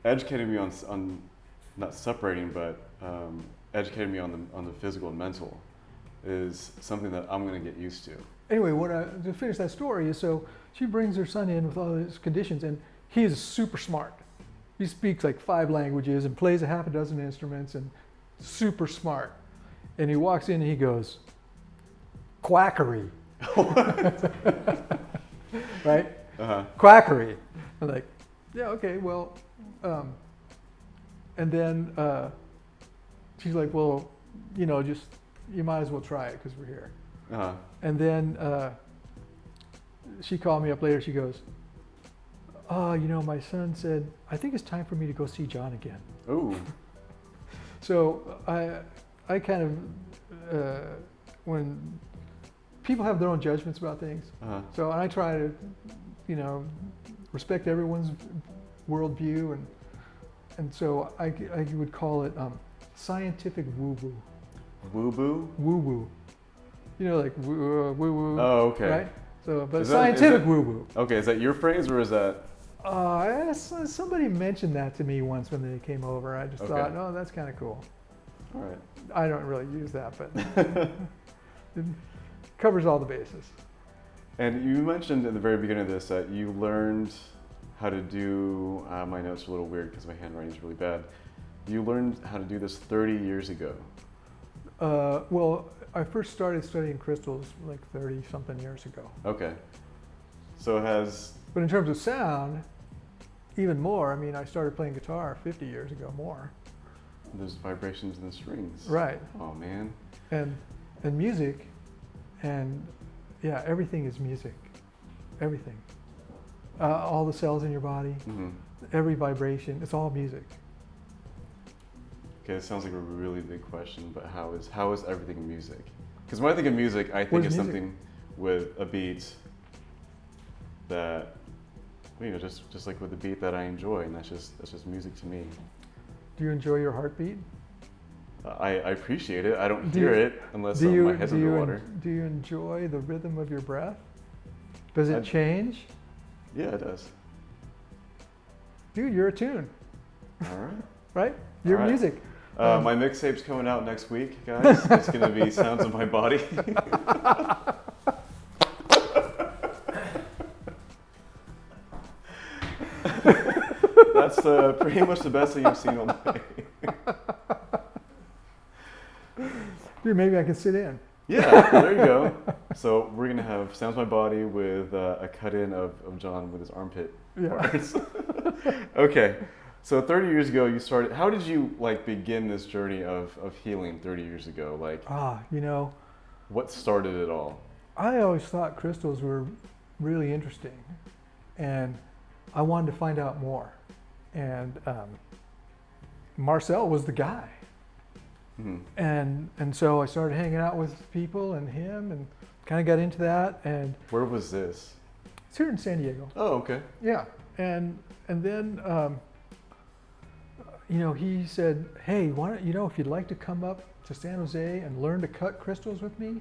educated me on not separating, but educated me on the physical and mental is something that I'm going to get used to. Anyway, to finish that story is, so she brings her son in with all his conditions, and he is super smart. He speaks like 5 languages and plays a half a dozen instruments and super smart. And he walks in and he goes, quackery. Right? Uh-huh. Quackery. I'm like, yeah, okay, well, and then she's like, well, you know, just, you might as well try it because we're here. Uh-huh. And then she called me up later. She goes, oh, you know, my son said, I think it's time for me to go see John again. Ooh. So I kind of, when people have their own judgments about things, Uh-huh. so I try to, you know, respect everyone's worldview, and so I would call it scientific woo-woo. Woo-boo? Woo-woo. You know, like woo-woo. Oh, okay. Right? So, but Is that- scientific woo-woo. Okay, is that your phrase or is that? Somebody mentioned that to me once when they came over. I just Okay. thought, oh, that's kind of cool. All right. I don't really use that, but it covers all the bases. And you mentioned in the very beginning of this that you learned how to do, my notes are a little weird because my handwriting is really bad. You learned how to do this 30 years ago. Well, I first started studying crystals like 30-something years ago. Okay. So has, But in terms of sound, even more. I mean, I started playing guitar 50 years ago, more. there's vibrations in the strings. Right. Oh, man. And music, and yeah, everything is music. Everything. All the cells in your body, Mm-hmm. every vibration, it's all music. Okay, it sounds like a really big question, but how is everything music? Because when I think of music, I What think of is music? something with a beat that, just like with a beat that I enjoy, and that's just music to me. Do you enjoy your heartbeat? I appreciate it. I don't Do hear you- it unless my head's underwater. Do you enjoy the rhythm of your breath? Does it I- change? Yeah, it does. Dude, you're a tune, All right. right? You're All right. music. My mixtape's coming out next week, guys. It's going to be Sounds of My Body. That's pretty much the best thing you've seen all day. Dude, maybe I can sit in. Yeah, there you go. So we're going to have Sounds of My Body with a cut-in of John with his armpit Yeah. parts. Okay. So 30 years ago, you started. How did you begin this journey of healing 30 years ago? What started it all? I always thought crystals were really interesting, and I wanted to find out more. And Marcel was the guy, Mhm. and so I started hanging out with people and him, and kind of got into that. And Where was this? it's here in San Diego. Oh, okay. Yeah, and then he said, "Hey, why don't if you'd like to come up to San Jose and learn to cut crystals with me,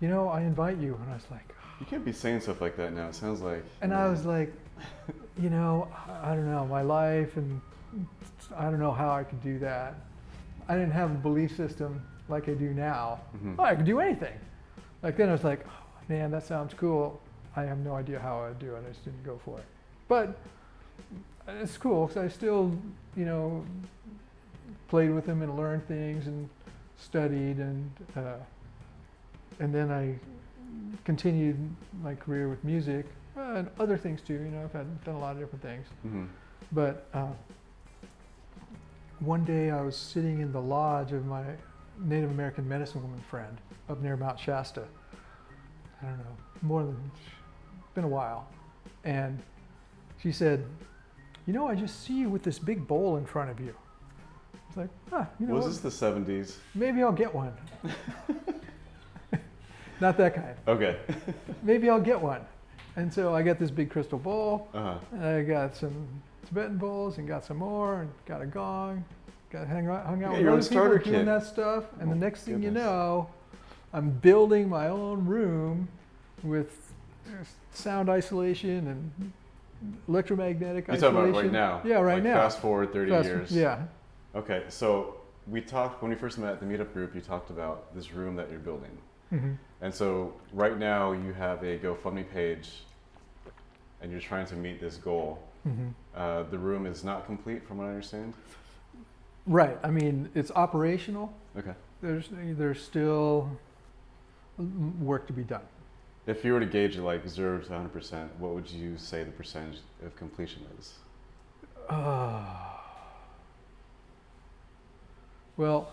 I invite you." And I was like, You can't be saying stuff like that now. It sounds like. and I was like, I don't know, my life, and I don't know how I could do that. I didn't have a belief system like I do now. Mhm. Oh, I could do anything. Like then I was like, oh, man, that sounds cool. I have no idea how I'd do it. I just didn't go for it. But it's cool because I still, played with him and learned things and studied, and then I continued my career with music and other things too. I've done a lot of different things. Mhm. But one day I was sitting in the lodge of my Native American medicine woman friend up near Mount Shasta. I don't know, it's been a while. And she said, I just see you with this big bowl in front of you. It's like, Was what? this the 70s? Maybe I'll get one. Not that kind. Okay. Maybe I'll get one. And so I got this big crystal bowl. Uh-huh. And I got some Tibetan bowls and got some more and got a gong. Got hung out You got with your own other people starter doing kit. that stuff. And the Oh, next thing you goodness. know, I'm building my own room with sound isolation and electromagnetic You're isolation. talking about right now? Yeah, right now. Fast forward 30 years. Yeah. Okay, so we talked, when we first met at the meetup group, you talked about this room that you're building. hmm And so right now you have a GoFundMe page and you're trying to meet this goal. hmm The room is not complete from what I understand? Right. I mean, it's operational. Okay. There's still work to be done. If you were to gauge it like 0 to 100%, what would you say the percentage of completion is? Well,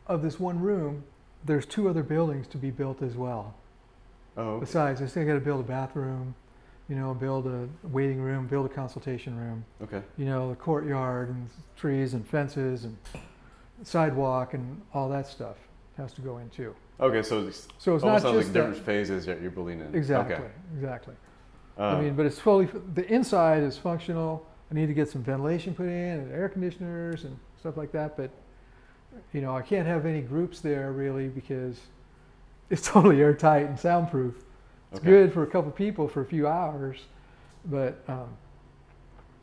of this one room, there's 2 other buildings to be built as well. Oh, okay. Besides, I still got to build a bathroom, build a waiting room, build a consultation room, Okay. the courtyard and trees and fences and sidewalk and all that stuff has to go in too. Okay, so it's So it's almost not sounds like just different that. phases that you're building in. Exactly, Okay. exactly. Um, I mean, but it's fully, the inside is functional. I need to get some ventilation put in and air conditioners and stuff like that. But, I can't have any groups there really because it's totally airtight and soundproof. It's okay. good for a couple people for a few hours, but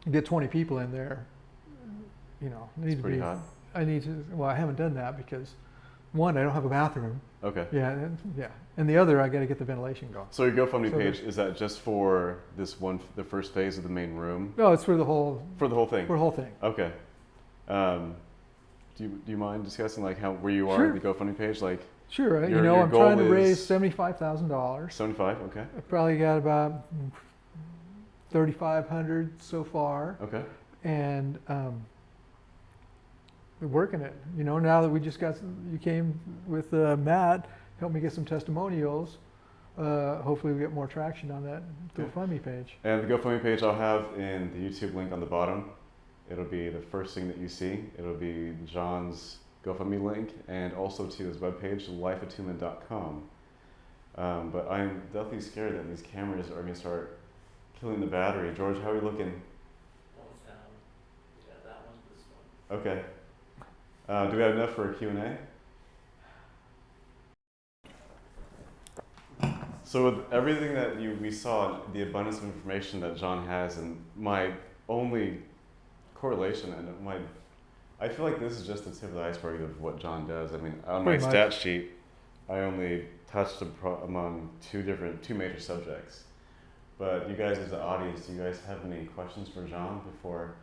you get 20 people in there, It's pretty hot. I haven't done that because one, I don't have a bathroom. Okay. Yeah. And the other, I got to get the ventilation going. So your GoFundMe So page, is that just for the first phase of the main room? No, it's for the whole thing? For the whole thing. Okay. Do you mind discussing where you are Sure. in the GoFundMe page? Sure. Your I'm goal trying to is raise $75,000. 75. Okay. I've probably got about 3,500 so far, Okay. and we're working it. Now that you came with Matt, helped me get some testimonials. Hopefully, we get more traction on that GoFundMe page. And the GoFundMe page I'll have in the YouTube link on the bottom. It'll be the first thing that you see. It'll be John's GoFundMe link and also to his webpage, lifeattunement.com. But I'm definitely scared that these cameras are going to start killing the battery. George, how are you looking? One's down. Yeah, that one, this one. Okay. Do we have enough for a Q&A? So with everything that we saw, the abundance of information that John has, and my only correlation, and I feel like this is just the tip of the iceberg of what John does. I mean, on my Pretty much. stat sheet, I only touched among two major subjects. But you guys as the audience, do you guys have any questions for John before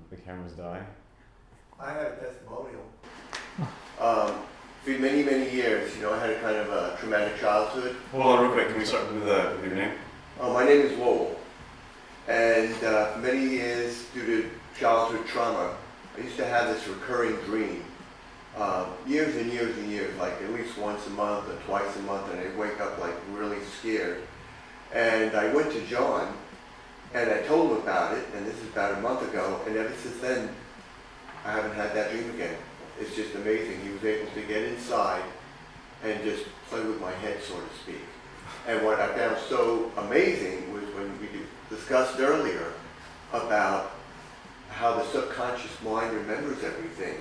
the cameras die? I had a testimonial. For many, many years, I had a kind of a traumatic childhood. Hold on real quick, can we start with your name? My name is Lowell. And for many years, due to childhood trauma, I used to have this recurring dream. Years and years and years, like at least once a month or twice a month, and I'd wake up like really scared. And I went to John, and I told him about it, and this is about a month ago, and ever since then, I haven't had that dream again. It's just amazing. He was able to get inside and just play with my head, so to speak. And what I found so amazing was when we discussed earlier about how the subconscious mind remembers everything.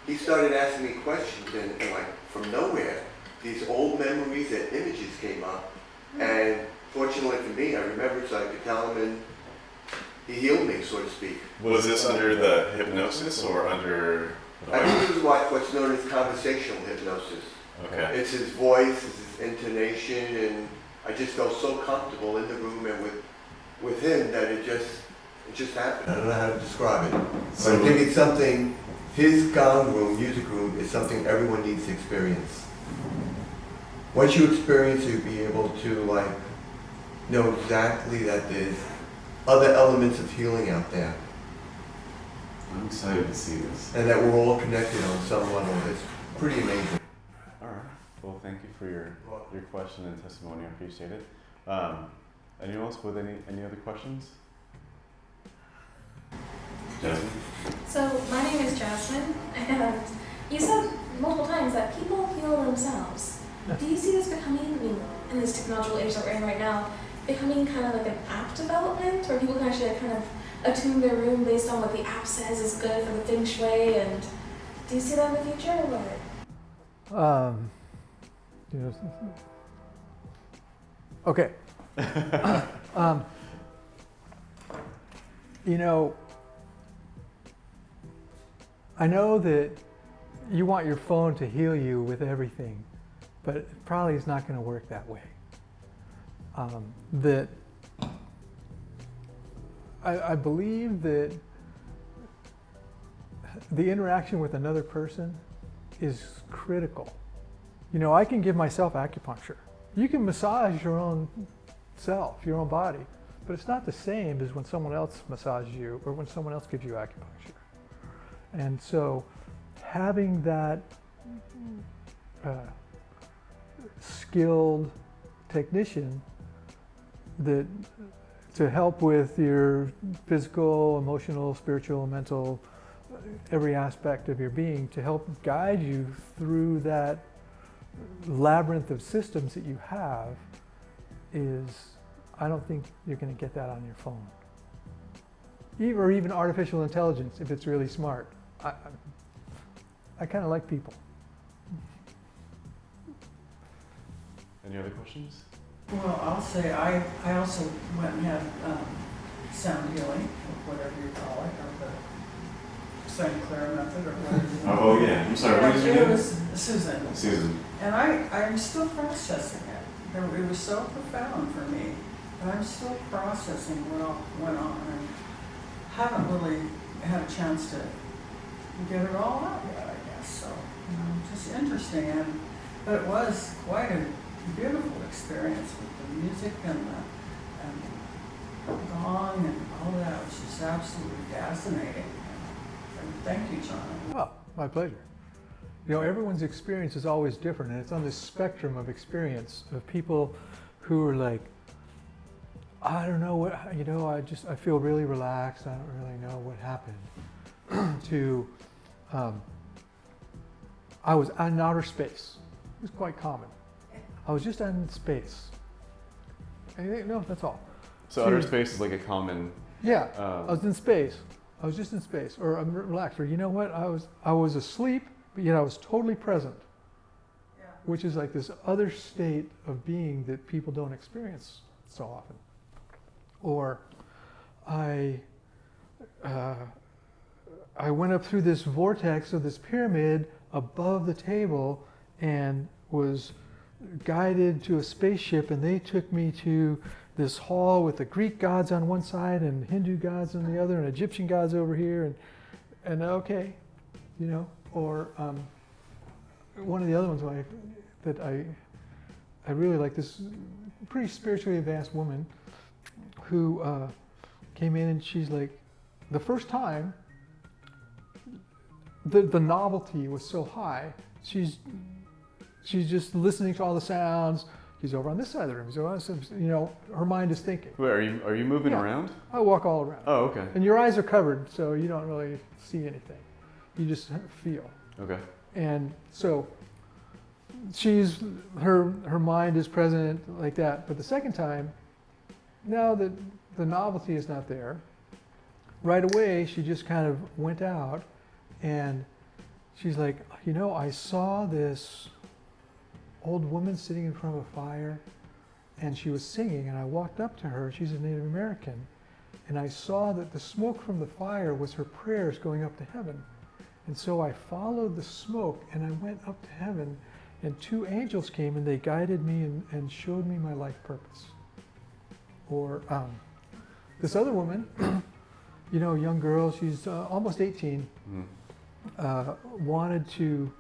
He started asking me questions, and like from nowhere, these old memories and images came up. And fortunately for me, I remembered, so I could tell him, and he healed me, so to speak. Was this under the hypnosis or under? I think this is what's known as conversational hypnosis. Okay. It's his voice, it's his intonation, and I just felt so comfortable in the room and with him that it just happened. I don't know how to describe it. So But I think it's something, his gong room, music room, is something everyone needs to experience. Once you experience it, you'll be able to know exactly that there's other elements of healing out there. I'm excited to see this. And that we're all connected on some level. It's pretty amazing. All right. Well, thank you for your question and testimony. I appreciate it. Anyone else with any other questions? Jasmine? So my name is Jasmine, and you said multiple times that people heal themselves. Do you see this becoming, in this technological age that we're in right now, becoming kind of like an app development, where people can actually kind of attune their room based on what the app says is good for the feng shui? And do you see that in the future, or what? Okay. I know that you want your phone to heal you with everything, but it probably is not going to work that way. I believe that the interaction with another person is critical. I can give myself acupuncture. You can massage your own self, your own body, but it's not the same as when someone else massages you or when someone else gives you acupuncture. And so having that skilled technician to help with your physical, emotional, spiritual, mental, every aspect of your being, to help guide you through that labyrinth of systems that you have, I don't think you're going to get that on your phone. Or even artificial intelligence, if it's really smart. I kind of like people. Any other questions? Well, I'll say I also went and had sound healing, or whatever you call it, or the St. Clair method, or whatever. Oh yeah, I'm sorry, what is your It name? was Susan. Susan. And I'm still processing it. It was so profound for me, but I'm still processing what all went on, and haven't really had a chance to get it all out yet, I guess. So, just interesting, but it was quite a beautiful experience with the music and the gong and all that. It was just absolutely fascinating. And thank you, John. Oh, my pleasure. Everyone's experience is always different, and it's on this spectrum of experience of people who are like, I don't know what, I feel really relaxed, I don't really know what happened, to I was in outer space. It was quite common. I was just in space. And no, that's all. So outer space is like a common. Yeah, I was in space. I was just in space, or I'm relaxed, or you know what? I was asleep, but yet I was totally present, which is like this other state of being that people don't experience so often. Or I went up through this vortex of this pyramid above the table and was guided to a spaceship, and they took me to this hall with the Greek gods on one side and Hindu gods on the other and Egyptian gods over here, and okay, you know. Or one of the other ones that I really like, this pretty spiritually advanced woman who came in, and she's like, the first time the novelty was so high, she's just listening to all the sounds. He's over on this side of the room. He's over on this side, you know, her mind is thinking. Wait, are you moving around? I walk all around. Oh, okay. And your eyes are covered, so you don't really see anything. You just feel. Okay. And so her mind is present like that. But the second time, now that the novelty is not there, right away she just kind of went out, and she's like, you know, I saw this old woman sitting in front of a fire, and she was singing, and I walked up to her. She's a Native American, and I saw that the smoke from the fire was her prayers going up to heaven. And so I followed the smoke, and I went up to heaven, and two angels came, and they guided me and showed me my life purpose. Or this other woman, you know, young girl, she's almost 18, wanted to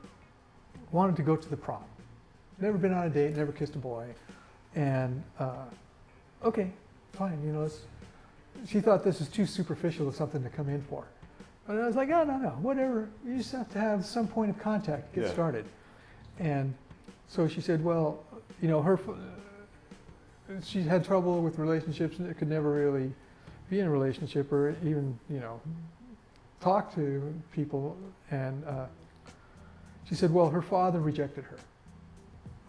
go to the prom. Never been on a date, never kissed a boy, and okay, fine, you know. She thought this was too superficial of something to come in for, but I was like, oh, no, whatever. You just have to have some point of contact to get started. And so she said, well, you know, she had trouble with relationships and could never really be in a relationship or even, you know, talk to people. And she said, well, her father rejected her.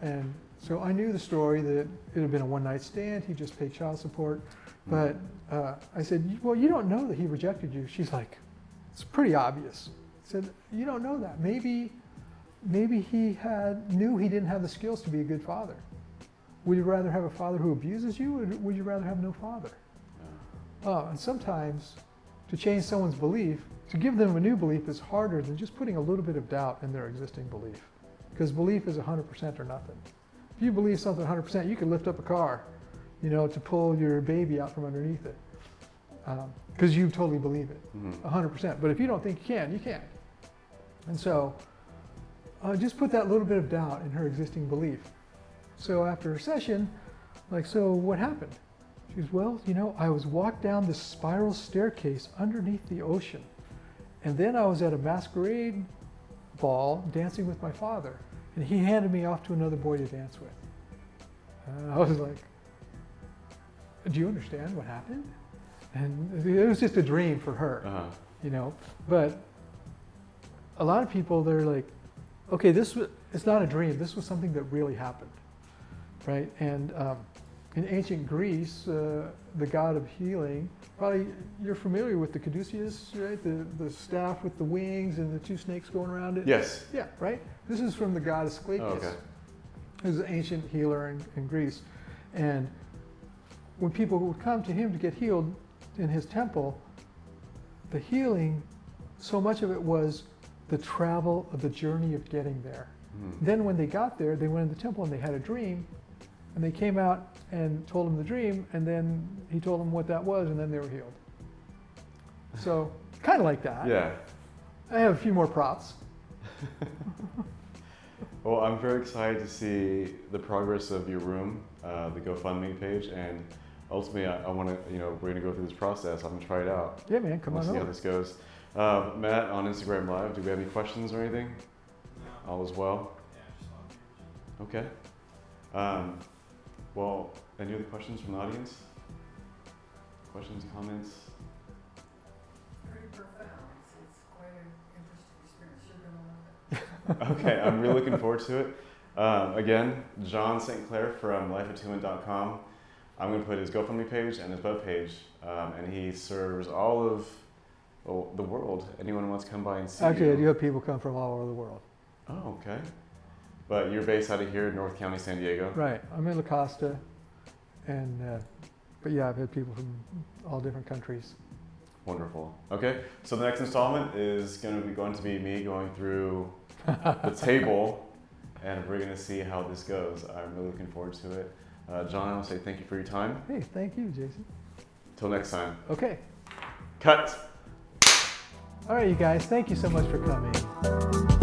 And so I knew the story that it had been a one-night stand. He just paid child support. But I said, well, you don't know that he rejected you. She's like, it's pretty obvious. I said, you don't know that. Maybe he knew he didn't have the skills to be a good father. Would you rather have a father who abuses you, or would you rather have no father? And sometimes to change someone's belief, to give them a new belief, is harder than just putting a little bit of doubt in their existing belief. Because belief is 100% or nothing. If you believe something 100%, you can lift up a car, you know, to pull your baby out from underneath it. Because you totally believe it, 100%. But if you don't think you can, you can't. And so just put that little bit of doubt in her existing belief. So after a session, like, so what happened? She goes, well, you know, I was walked down this spiral staircase underneath the ocean. And then I was at a masquerade ball dancing with my father. And he handed me off to another boy to dance with. And I was like, do you understand what happened? And it was just a dream for her, you know. But a lot of people, they're like, okay, it's not a dream. This was something that really happened, right? And in ancient Greece, the god of healing, probably you're familiar with the caduceus, right? The staff with the wings and the two snakes going around it. Yes. Yeah, right? This is from the god Asclepius. Oh, okay. Who's an ancient healer in Greece. And when people would come to him to get healed in his temple, the healing, so much of it was the travel of the journey of getting there. Then when they got there, they went in the temple and they had a dream, and they came out and told him the dream, and then he told them what that was, and then they were healed. So kind of like that. Yeah. I have a few more props. Well, I'm very excited to see the progress of your room, the GoFundMe page, and ultimately, I want to, you know, we're going to go through this process. I'm going to try it out. Yeah, man, come on see how over. this goes. Matt, on Instagram Live, do we have any questions or anything? No. All is well? Yeah, just okay. Well, any other questions from the audience? Questions, comments? Pretty profound. It's quite an interesting experience. You're going to love it. Okay, I'm really looking forward to it. Again, John St. Clair from lifeattunement.com. I'm going to put his GoFundMe page and his web page, and he serves all of the world. Anyone who wants to come by and see Actually, you. I do have people come from all over the world. Oh, okay. But you're based out of here, North County, San Diego. Right. I'm in La Costa, and but yeah, I've had people from all different countries. Wonderful. Okay, so the next installment is going to be me going through the table, and we're going to see how this goes. I'm really looking forward to it. John, I want to say thank you for your time. Hey, thank you, Jason. Till next time. Okay. Cut. All right, you guys. Thank you so much for coming.